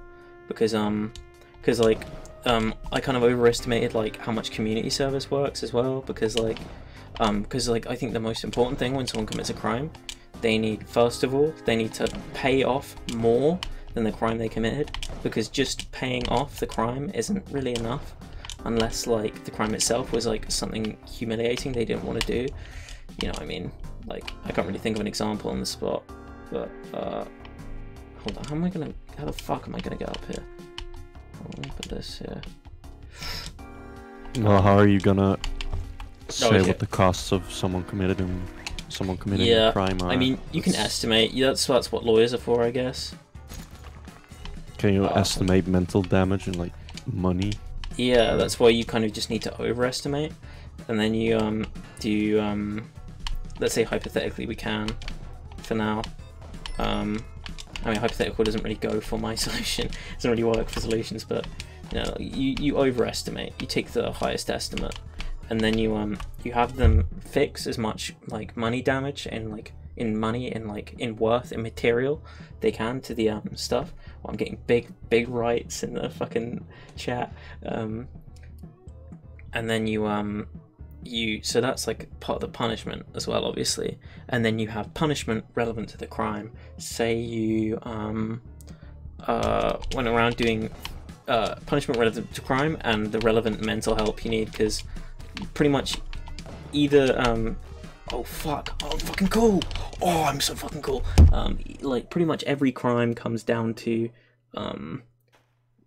because like I kind of overestimated like how much community service works as well, because like I think the most important thing when someone commits a crime, they need, first of all, they need to pay off more than the crime they committed, because just paying off the crime isn't really enough unless like the crime itself was like something humiliating they didn't want to do. You know what I mean? Like, I can't really think of an example on the spot, but hold on, how the fuck am I gonna get up here? Let me put this here. Well, how are you gonna say what the costs of someone committing a crime are? I mean, you can estimate. Yeah, that's what lawyers are for, I guess. Can you estimate mental damage and like money? Yeah, that's why you kind of just need to overestimate, and then you do let's say hypothetically we can, for now. I mean, hypothetical doesn't really go for my solution. It doesn't really work for solutions, but you know, you overestimate. You take the highest estimate, and then you have them fix as much like money damage and like in money and like in worth and material they can to the stuff. Well, I'm getting big rights in the fucking chat. And then so that's like part of the punishment as well, obviously. And then you have punishment relevant to the crime. Say you went around doing punishment relevant to crime and the relevant mental help you need, because pretty much either oh fuck, oh I'm fucking cool, oh I'm so fucking cool. Like pretty much every crime comes down to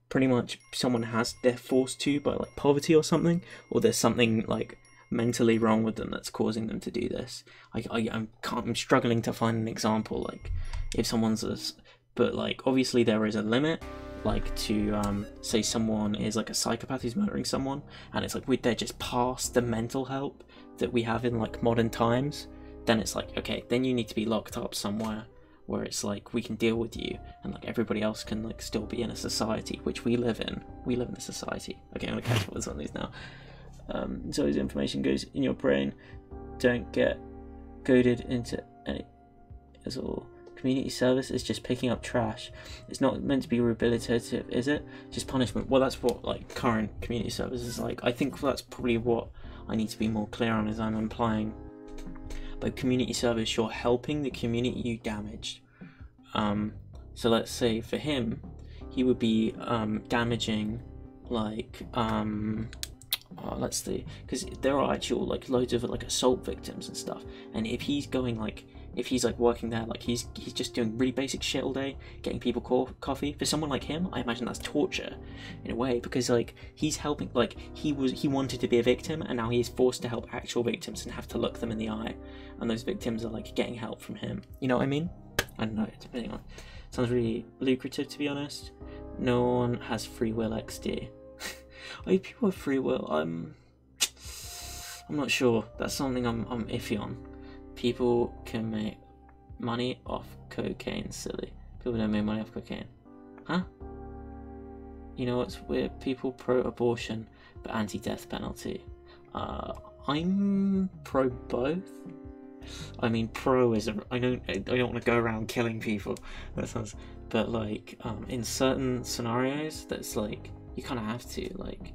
pretty much someone they're forced to by like poverty or something, or there's something like mentally wrong with them that's causing them to do this. I'm struggling to find an example, like if someone's but like obviously there is a limit, like to say someone is like a psychopath who's murdering someone, and it's like they're just past the mental help that we have in like modern times, then it's like, okay, then you need to be locked up somewhere where it's like we can deal with you, and like everybody else can like still be in a society, which we live in a society. Okay, I'm gonna catch up with some of these now. So as information goes in your brain, don't get goaded into any as all. Community service is just picking up trash. It's not meant to be rehabilitative, is it? Just punishment. Well, that's what like current community service is like. I think that's probably what I need to be more clear on, as I'm implying. By community service, you're helping the community you damaged. So let's say for him, he would be damaging, like, let's see, because there are actual like loads of like assault victims and stuff, and if he's going like, if he's like working there, like he's just doing really basic shit all day, getting people coffee, for someone like him, I imagine that's torture in a way, because like he's helping, like he wanted to be a victim, and now he's forced to help actual victims and have to look them in the eye, and those victims are like getting help from him. You know what I mean? I don't know, depending on. Sounds really lucrative, to be honest. No one has free will XD. Oh, people have free will. I'm not sure. That's something I'm iffy on. People can make money off cocaine. Silly. People don't make money off cocaine. Huh? You know what's weird? People pro-abortion but anti-death penalty. I'm pro both. I mean, pro is I don't want to go around killing people. That sounds. But like, in certain scenarios, that's like you kind of have to. Like,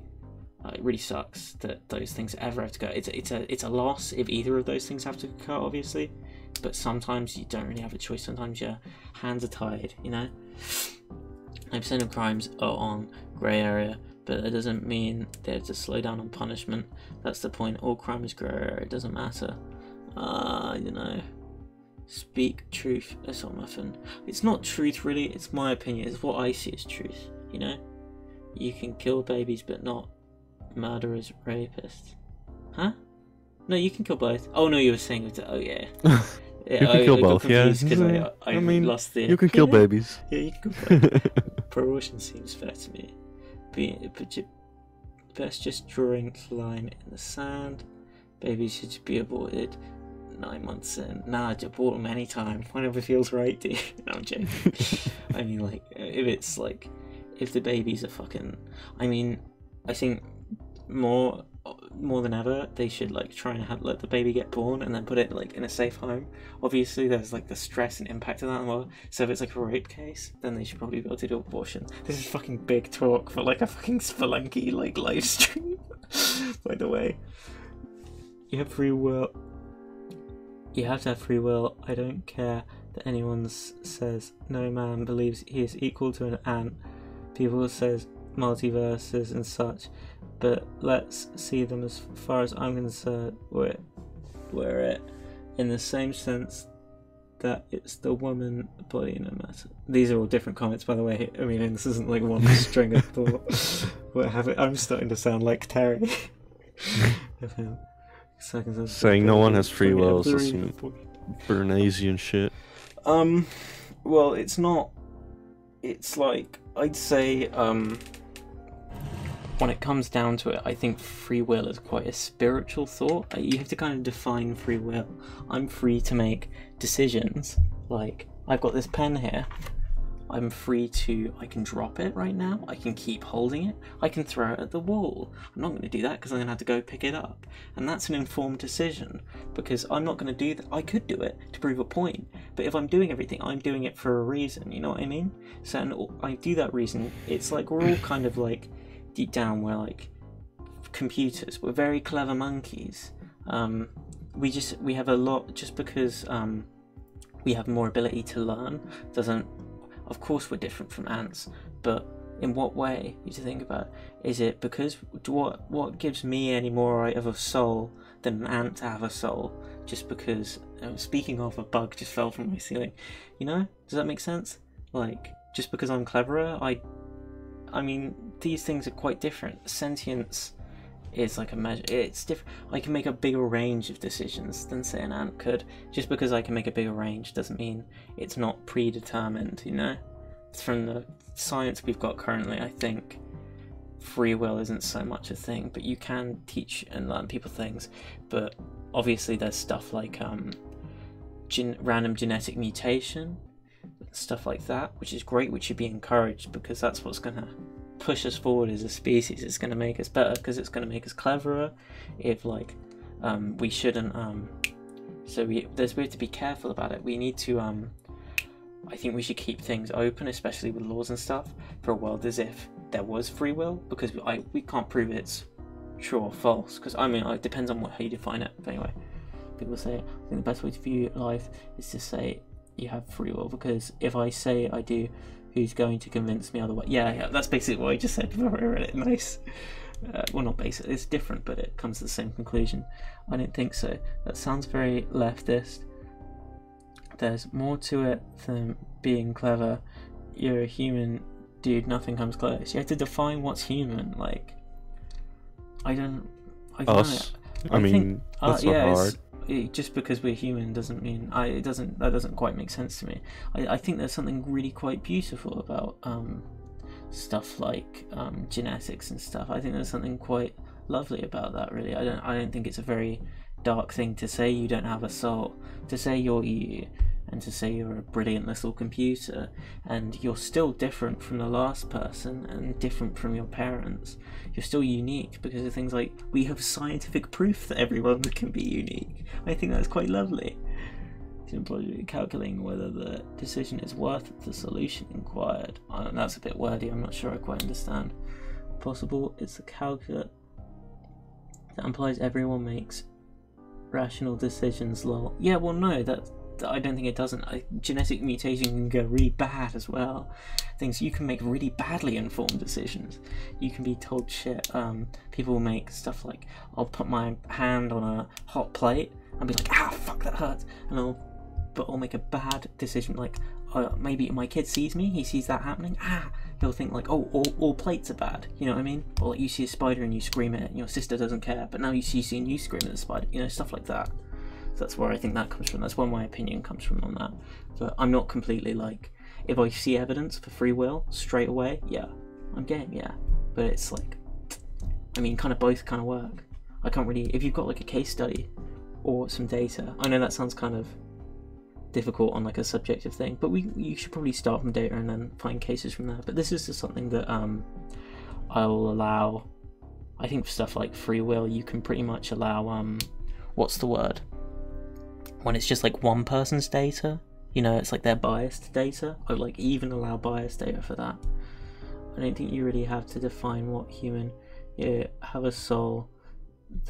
it really sucks that those things ever have to go. It's a loss if either of those things have to occur, obviously. But sometimes you don't really have a choice. Sometimes your hands are tied. You know. 9% of crimes are on grey area, but that doesn't mean they have to slow down on punishment. That's the point. All crime is grey area. It doesn't matter. You know, speak truth, Strontiummuffin. It's not truth, really. It's my opinion. It's what I see as truth. You know, you can kill babies, but not murderers, rapists. Huh? No, you can kill both. Oh no, you were saying it. Oh yeah. You can kill both. Yeah. Because I mean, lost the. You can kill babies. Yeah, you can kill both. Pro-abortion seems fair to me. Best just drawing a line in the sand. Babies should be aborted 9 months in. Nah, I'd abort them anytime, whenever feels right, dude. No, I'm joking. I mean, like, if it's like, if the babies are fucking, I mean, I think more than ever, they should like try and let the baby get born and then put it like in a safe home. Obviously, there's like the stress and impact of that. Well, so if it's like a rape case, then they should probably be able to do abortion. This is fucking big talk for like a fucking Spelunky like live stream. By the way. You have free will. You have to have free will. I don't care that anyone says no man believes he is equal to an ant. People says multiverses and such, but let's see them as far as I'm concerned. We're it in the same sense that it's the woman body no matter. These are all different comments, by the way. I mean, this isn't like one string of thought. I'm starting to sound like Terry. Saying no one has free will is some Bernaysian shit. Well, it's not. It's like, I'd say, when it comes down to it, I think free will is quite a spiritual thought. You have to kind of define free will. I'm free to make decisions. Like, I've got this pen here. I'm free to, I can drop it right now, I can keep holding it, I can throw it at the wall. I'm not going to do that because I'm going to have to go pick it up. And that's an informed decision, because I'm not going to do that. I could do it to prove a point, but if I'm doing everything, I'm doing it for a reason, you know what I mean? So, and I do that reason. It's like we're all kind of like, deep down, we're like computers, we're very clever monkeys. We have a lot, just because we have more ability to learn, doesn't. Of course we're different from ants, but in what way? You have to think about it. Is it because what gives me any more right of a soul than an ant to have a soul? Just because, speaking of, a bug just fell from my ceiling. You know? Does that make sense? Like, just because I'm cleverer, I mean, these things are quite different. Sentience is like a measure. It's different. I can make a bigger range of decisions than, say, an ant could. Just because I can make a bigger range doesn't mean it's not predetermined, you know? From the science we've got currently, I think free will isn't so much a thing, but you can teach and learn people things. But obviously there's stuff like random genetic mutation, stuff like that, which is great, which should be encouraged, because that's what's going to push us forward as a species. It's going to make us better, because it's going to make us cleverer. If like we shouldn't so we have to be careful about it. We need to I think we should keep things open, especially with laws and stuff, for a world as if there was free will, because we can't prove it's true or false, because I mean, it depends on how you define it. But anyway, people say, I think the best way to view life is to say you have free will, because if I say I do, who's going to convince me otherwise? Yeah, that's basically what I just said before I read it. Nice. Well, not basically, it's different, but it comes to the same conclusion. I don't think so. That sounds very leftist. There's more to it than being clever. You're a human, dude, nothing comes close. You have to define what's human, like... I don't Us? know. I mean, that's not hard. Just because we're human doesn't mean... that doesn't quite make sense to me. I think there's something really quite beautiful about stuff like genetics and stuff. I think there's something quite lovely about that, really. I don't think it's a very dark thing to say you don't have a soul, to say you're you, and to say you're a brilliant little computer, and you're still different from the last person and different from your parents. You're still unique because of things like we have scientific proof that everyone can be unique. I think that's quite lovely. Calculating whether the decision is worth the solution inquired. That's a bit wordy, I'm not sure I quite understand. Possible, it's a calculate that implies everyone makes rational decisions, lol. Yeah, well no, I don't think it doesn't. Genetic mutation can go really bad as well. Things you can make really badly informed decisions. You can be told shit. People make stuff like, I'll put my hand on a hot plate and be like, ah, fuck, that hurts, and I'll make a bad decision, like maybe my kid sees me, he sees that happening, he'll think like, oh, all plates are bad, you know what I mean? Or like you see a spider and you scream at it and your sister doesn't care, but now you see you scream at the spider, you know, stuff like that. So that's where I think that comes from. That's where my opinion comes from on that. But I'm not completely like, if I see evidence for free will straight away, yeah, I'm game, yeah. But it's like, I mean, kind of both kind of work. I can't really, if you've got like a case study or some data, I know that sounds kind of difficult on like a subjective thing, but you should probably start from data and then find cases from there. But this is just something that I will allow. I think for stuff like free will, you can pretty much allow what's the word, when it's just like one person's data, you know, it's like their biased data. I would like even allow biased data for that. I don't think you really have to define what human. You have a soul,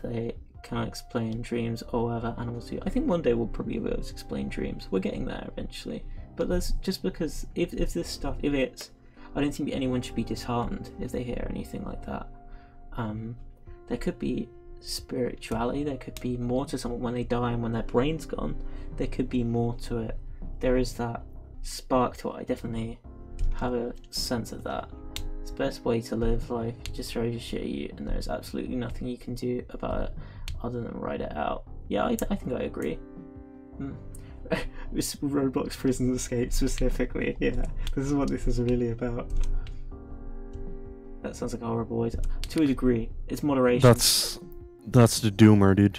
they cannot explain dreams or whatever animals do. I think one day we'll probably be able to explain dreams. We're getting there eventually. But there's just because if this stuff, if it's, I don't think anyone should be disheartened if they hear anything like that. There could be spirituality, there could be more to someone when they die and when their brain's gone. There could be more to it. There is that spark to it. I definitely have a sense of that. It's the best way to live life, just throws your shit at you and there's absolutely nothing you can do about it other than write it out. Yeah, I think I agree. This Roblox Prison Escape specifically, yeah, this is what this is really about. That sounds like a horrible way to a degree. It's moderation. That's the doomer, dude.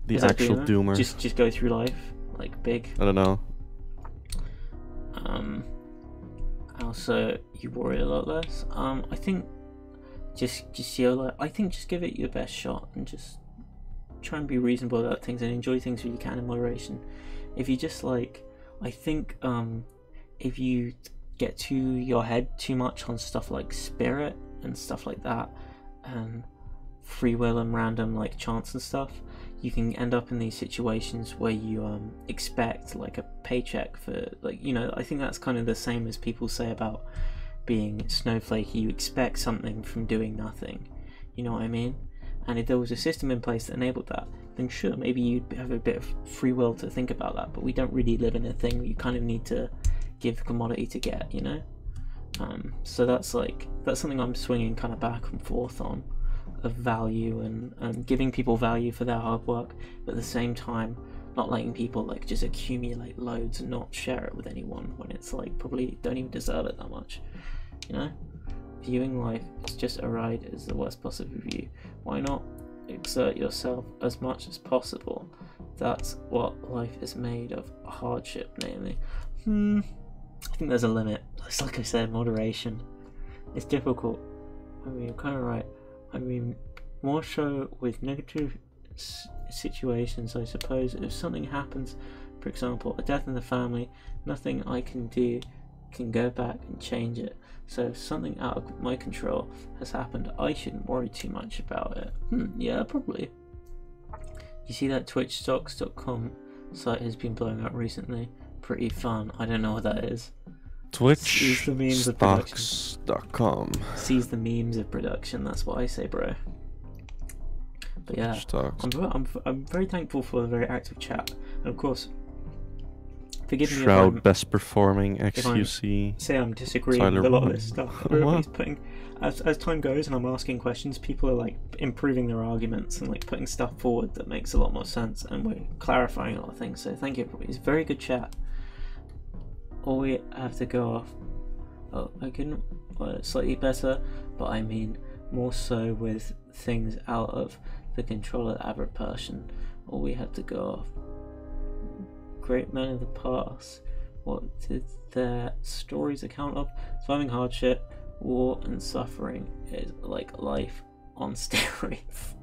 The actual doomer. Just go through life like big. I don't know. Also, you worry a lot less. I think just YOLO. I think just give it your best shot and just try and be reasonable about things and enjoy things when you can in moderation. If you just like, I think if you get to your head too much on stuff like spirit and stuff like that, and free will and random like chance and stuff, you can end up in these situations where you expect like a paycheck for, like, you know, I think that's kind of the same as people say about being snowflakey. You expect something from doing nothing, you know what I mean? And if there was a system in place that enabled that, then sure, maybe you'd have a bit of free will to think about that. But we don't really live in a thing where you kind of need to give commodity to get, you know? So that's something I'm swinging kind of back and forth on, of value and giving people value for their hard work, but at the same time not letting people like just accumulate loads and not share it with anyone when it's like probably don't even deserve it that much, you know? Viewing life as just a ride is the worst possible view. Why not exert yourself as much as possible? That's what life is made of, hardship namely. I think there's a limit. It's like I said, moderation. It's difficult. I mean, you're kind of right. I mean, more so with negative situations, I suppose. If something happens, for example, a death in the family, nothing I can do can go back and change it. So if something out of my control has happened, I shouldn't worry too much about it. Yeah, probably. You see that twitchstocks.com site has been blowing up recently? Pretty fun. I don't know what that is. Twitchstocks.com. Sees the memes of production, that's what I say, bro. But yeah, I'm very thankful for the very active chat. And of course, forgive me Shroud, if I'm, best performing XQC. Say I'm disagreeing Tyler with a lot of Ryan. this stuff. Everybody's putting, as time goes and I'm asking questions, people are like improving their arguments and like putting stuff forward that makes a lot more sense, and we're clarifying a lot of things. So thank you, everybody. It's very good chat. All we have to go off. Oh, I can slightly better, but I mean more so with things out of the control of the average person. All we have to go off. Great men of the past. What did their stories account of? Surviving hardship, war, and suffering is like life on steroids.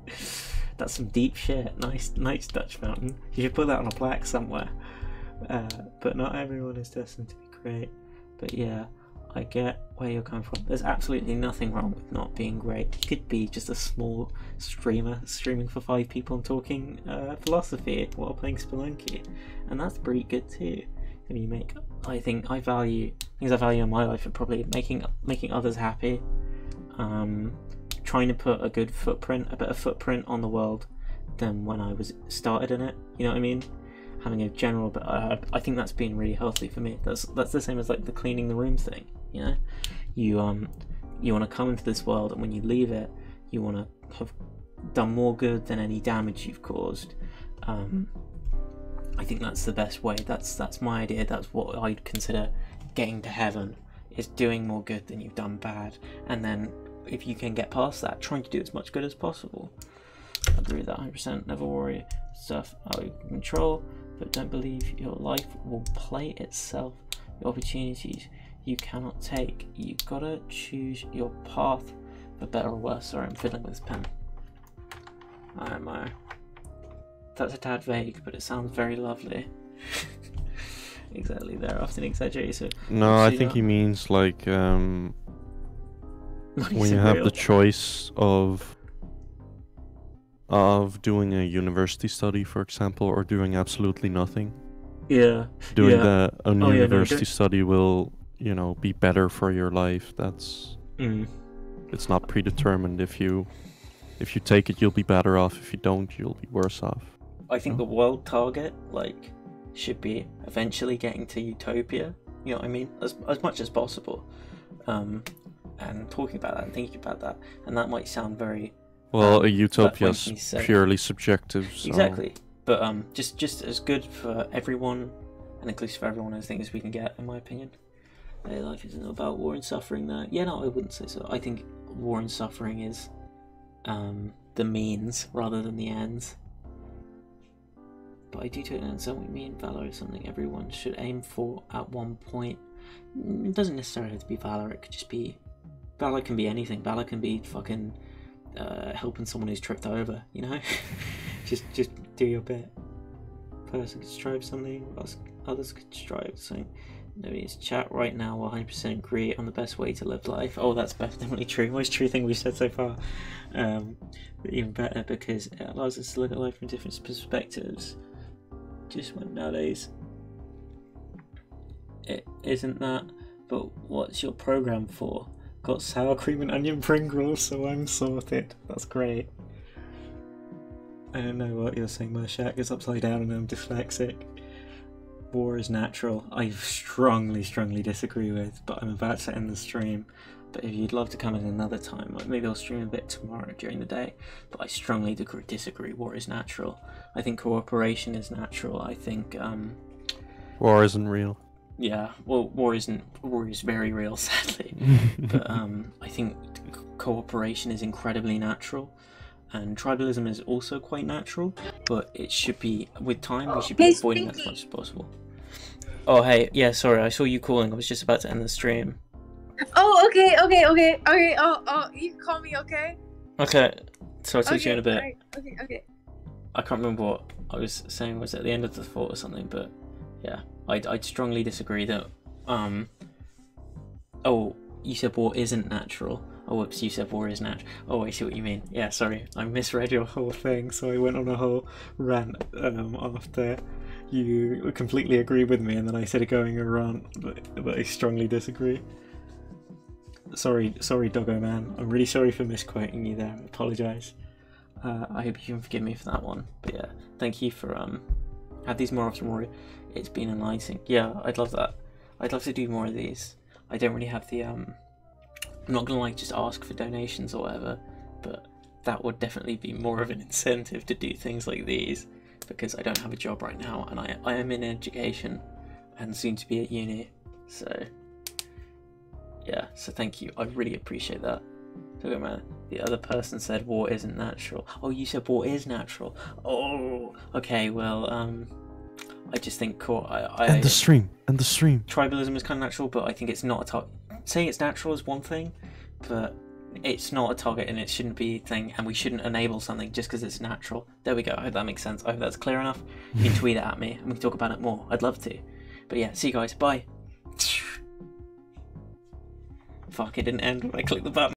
That's some deep shit. Nice, Dutch Mountain. You should put that on a plaque somewhere. But not everyone is destined to be great. But yeah, I get where you're coming from. There's absolutely nothing wrong with not being great. You could be just a small streamer streaming for 5 people and talking philosophy while playing Spelunky, and that's pretty good too. And you make, I think, things I value in my life are probably making others happy, trying to put a better footprint on the world than when I was started in it. You know what I mean? Having a general, but I think that's been really healthy for me. That's the same as like the cleaning the room thing. You know, you want to come into this world, and when you leave it, you want to have done more good than any damage you've caused. I think that's the best way. That's my idea. That's what I'd consider getting to heaven, is doing more good than you've done bad, and then if you can get past that, trying to do as much good as possible. I agree with that 100%. Never worry stuff out of control, but don't believe your life will play itself. The opportunities you cannot take. You gotta choose your path for better or worse. Sorry, I'm fiddling with this pen. That's a tad vague, but it sounds very lovely. Exactly, they're often exaggerated. So no, I think he means like when you have the choice of doing a university study, for example, or doing absolutely nothing. Yeah. Doing a university study will, be better for your life. That's it's not predetermined. If you take it, you'll be better off. If you don't, you'll be worse off. I think the world target should be eventually getting to utopia. You know what I mean? As much as possible. And talking about that and thinking about that, and that might sound very. Well, a utopia is purely subjective. So. Exactly, but just as good for everyone and inclusive for everyone, I think, as we can get, in my opinion. Life isn't about war and suffering, though. Yeah, no, I wouldn't say so. I think war and suffering is the means rather than the ends. But I do totally understand what you mean. Valor is something everyone should aim for at one point. It doesn't necessarily have to be valor. It could just be. Valor can be anything. Valor can be fucking. Helping someone who's tripped over, just do your bit. Person could strive something, others could strive something. Nobody's chat right now will 100% agree on the best way to live life. Oh, that's definitely true. Most true thing we've said so far. But even better, because it allows us to look at life from different perspectives. Just when nowadays it isn't that. But what's your program for? Got sour cream and onion Pringles, so I'm sorted. That's great. I don't know what you're saying, Mershak. It's upside down and I'm dyslexic. War is natural. I strongly disagree with, but I'm about to end the stream. But if you'd love to come in another time, maybe I'll stream a bit tomorrow during the day. But I strongly disagree. War is natural. I think cooperation is natural. I think war isn't real. Yeah, well, war is very real, sadly. But I think cooperation is incredibly natural, and tribalism is also quite natural. But it should be, with time, we should be avoiding that as much as possible. Oh, hey, yeah, sorry, I saw you calling. I was just about to end the stream. Oh, okay. Oh, you can call me, okay? Okay, so I'll talk to you in a bit. Right. Okay. I can't remember what I was saying. Was at the end of the thought or something, but yeah. I'd strongly disagree that, oh, you said war isn't natural. Oh, whoops, you said war is natural. Oh, I see what you mean. Yeah, sorry, I misread your whole thing, so I went on a whole rant after you completely agreed with me, and then I said going a rant, but I strongly disagree. Sorry, Doggo Man. I'm really sorry for misquoting you there. I apologise. I hope you can forgive me for that one. But yeah, thank you for have these more often, Rory. It's been enlightening. Yeah, I'd love that. I'd love to do more of these. I don't really have the I'm not gonna like just ask for donations or whatever, but that would definitely be more of an incentive to do things like these, because I don't have a job right now and I am in education and soon to be at uni. So yeah, so thank you. I really appreciate that. So man, the other person said war isn't natural. Oh, you said war is natural. Oh, okay. Well, I just think and the stream. Tribalism is kind of natural, but I think it's not a target. Saying it's natural is one thing, but it's not a target and it shouldn't be a thing, and we shouldn't enable something just because it's natural. There we go. I hope that makes sense. I hope that's clear enough. You can tweet it at me and we can talk about it more. I'd love to. But yeah, see you guys. Bye. Fuck, it didn't end when I clicked the button.